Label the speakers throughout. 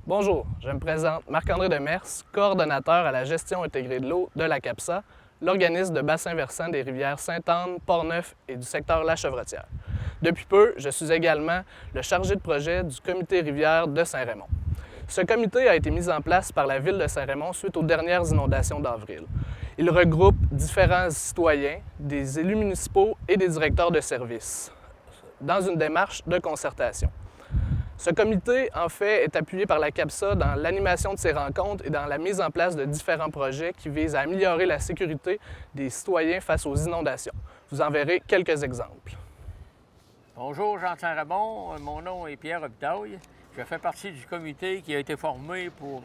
Speaker 1: Bonjour, je me présente Marc-André Demers, coordonnateur à la gestion intégrée de l'eau de la CAPSA, l'organisme de bassin versant des rivières Sainte-Anne, Port-Neuf et du secteur La Chevretière. Depuis peu, je suis également le chargé de projet du comité rivière de Saint-Raymond. Ce comité a été mis en place par la ville de Saint-Raymond suite aux dernières inondations d'avril. Il regroupe différents citoyens, des élus municipaux et des directeurs de services dans une démarche de concertation. Ce comité, en fait, est appuyé par la CAPSA dans l'animation de ces rencontres et dans la mise en place de différents projets qui visent à améliorer la sécurité des citoyens face aux inondations. Vous en verrez quelques exemples.
Speaker 2: Bonjour, Jean de Saint-Raymond. Mon nom est Pierre Robitaille. Je fais partie du comité qui a été formé pour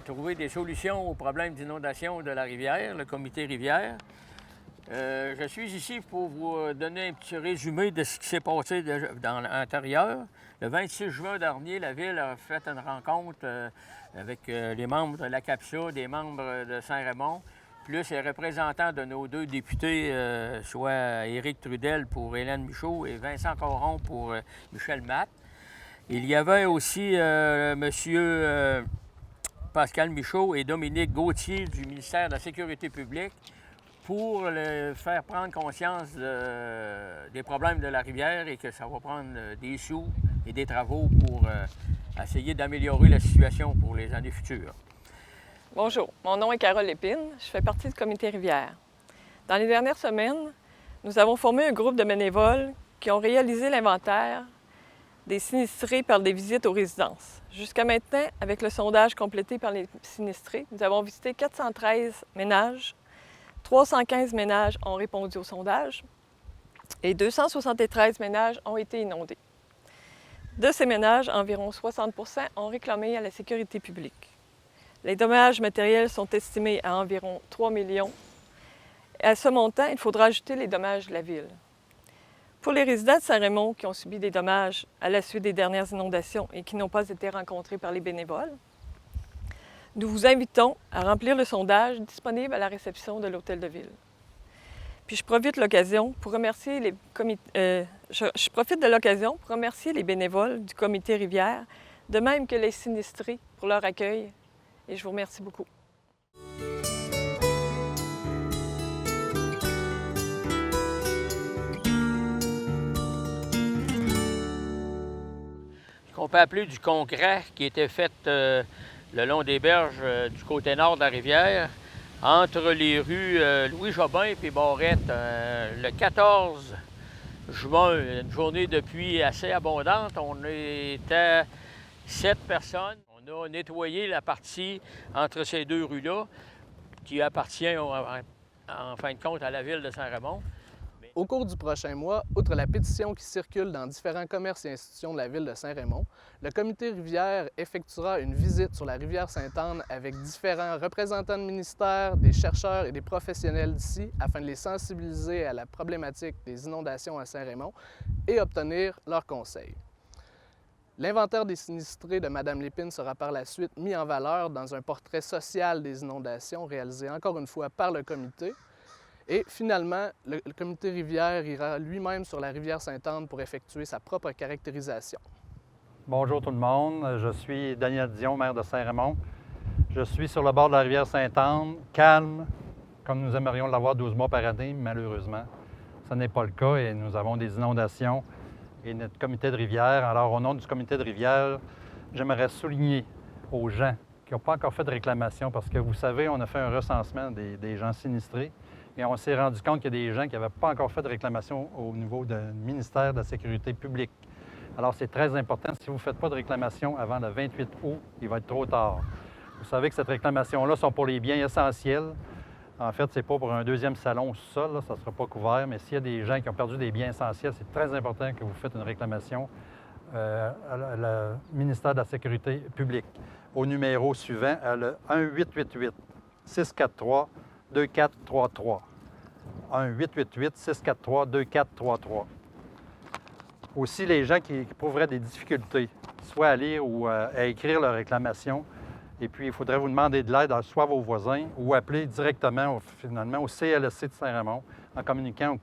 Speaker 2: trouver des solutions aux problèmes d'inondation de la rivière, le comité rivière. Je suis ici pour vous donner un petit résumé de ce qui s'est passé dans l'intérieur. Le 26 juin dernier, la Ville a fait une rencontre avec les membres de la CAPSA, des membres de Saint-Raymond, plus les représentants de nos deux députés, soit Éric Trudel pour Hélène Michaud et Vincent Caron pour Michel Matte. Il y avait aussi M. Pascal Michaud et Dominique Gauthier du ministère de la Sécurité publique pour faire prendre conscience des problèmes de la rivière et que ça va prendre des sous et des travaux pour essayer d'améliorer la situation pour les années futures.
Speaker 3: Bonjour, mon nom est Carole Lépine, je fais partie du comité rivière. Dans les dernières semaines, nous avons formé un groupe de bénévoles qui ont réalisé l'inventaire des sinistrés par des visites aux résidences. Jusqu'à maintenant, avec le sondage complété par les sinistrés, nous avons visité 413 ménages. 315 ménages ont répondu au sondage et 273 ménages ont été inondés. De ces ménages, environ 60 % ont réclamé à la sécurité publique. Les dommages matériels sont estimés à environ 3 millions. À ce montant, il faudra ajouter les dommages de la ville. Pour les résidents de Saint-Raymond qui ont subi des dommages à la suite des dernières inondations et qui n'ont pas été rencontrés par les bénévoles, nous vous invitons à remplir le sondage disponible à la réception de l'Hôtel de Ville. Puis je profite de l'occasion pour remercier les bénévoles du comité rivière, de même que les sinistrés pour leur accueil. Et je vous remercie beaucoup.
Speaker 2: Ce qu'on peut appeler du concret qui était fait le long des berges du côté nord de la rivière, entre les rues Louis-Jobin et Barrette, le 14 juin, une journée de pluie assez abondante. On était 7 personnes. On a nettoyé la partie entre ces deux rues-là, qui appartient en fin de compte à la ville de Saint-Raymond.
Speaker 1: Au cours du prochain mois, outre la pétition qui circule dans différents commerces et institutions de la ville de Saint-Raymond, le comité rivière effectuera une visite sur la rivière Sainte-Anne avec différents représentants de ministères, des chercheurs et des professionnels d'ici afin de les sensibiliser à la problématique des inondations à Saint-Raymond et obtenir leurs conseils. L'inventaire des sinistrés de Mme Lépine sera par la suite mis en valeur dans un portrait social des inondations réalisé encore une fois par le comité. Et finalement, le comité rivière ira lui-même sur la rivière Sainte-Anne pour effectuer sa propre caractérisation.
Speaker 4: Bonjour tout le monde, je suis Daniel Dion, maire de Saint-Raymond. Je suis sur le bord de la rivière Sainte-Anne, calme, comme nous aimerions l'avoir 12 mois par année, mais malheureusement, ce n'est pas le cas et nous avons des inondations et notre comité de rivière. Alors, au nom du comité de rivière, j'aimerais souligner aux gens qui n'ont pas encore fait de réclamation, parce que vous savez, on a fait un recensement des gens sinistrés. Et on s'est rendu compte qu'il y a des gens qui n'avaient pas encore fait de réclamation au niveau du ministère de la Sécurité publique. Alors, c'est très important. Si vous ne faites pas de réclamation avant le 28 août, il va être trop tard. Vous savez que cette réclamation-là sont pour les biens essentiels. En fait, ce n'est pas pour un deuxième salon au sol, là, ça ne sera pas couvert. Mais s'il y a des gens qui ont perdu des biens essentiels, c'est très important que vous faites une réclamation au ministère de la Sécurité publique. Au numéro suivant, à le 1-888-643-2433. 1-888-643-2433. Aussi, les gens qui éprouveraient des difficultés, soit à lire ou à écrire leur réclamation, et puis il faudrait vous demander de l'aide à soit vos voisins ou appeler directement finalement au CLSC de Saint-Raymond en communiquant au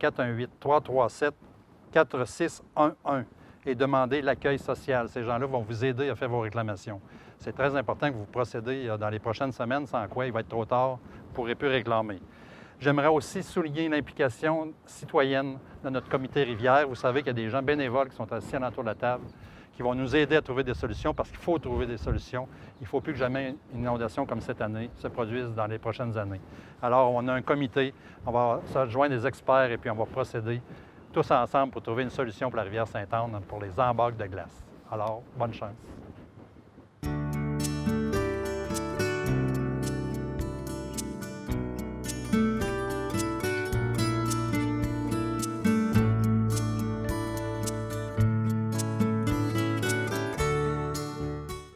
Speaker 4: 418-337-4611. et demandez l'accueil social. Ces gens-là vont vous aider à faire vos réclamations. C'est très important que vous procédez dans les prochaines semaines, sans quoi il va être trop tard, vous ne pourrez plus réclamer. J'aimerais aussi souligner l'implication citoyenne de notre comité rivière. Vous savez qu'il y a des gens bénévoles qui sont assis alentour de la table, qui vont nous aider à trouver des solutions, parce qu'il faut trouver des solutions. Il ne faut plus que jamais une inondation comme cette année se produise dans les prochaines années. Alors, on a un comité, on va se joindre des experts et puis on va procéder tous ensemble pour trouver une solution pour la rivière Sainte-Anne, pour les embarques de glace. Alors, bonne chance.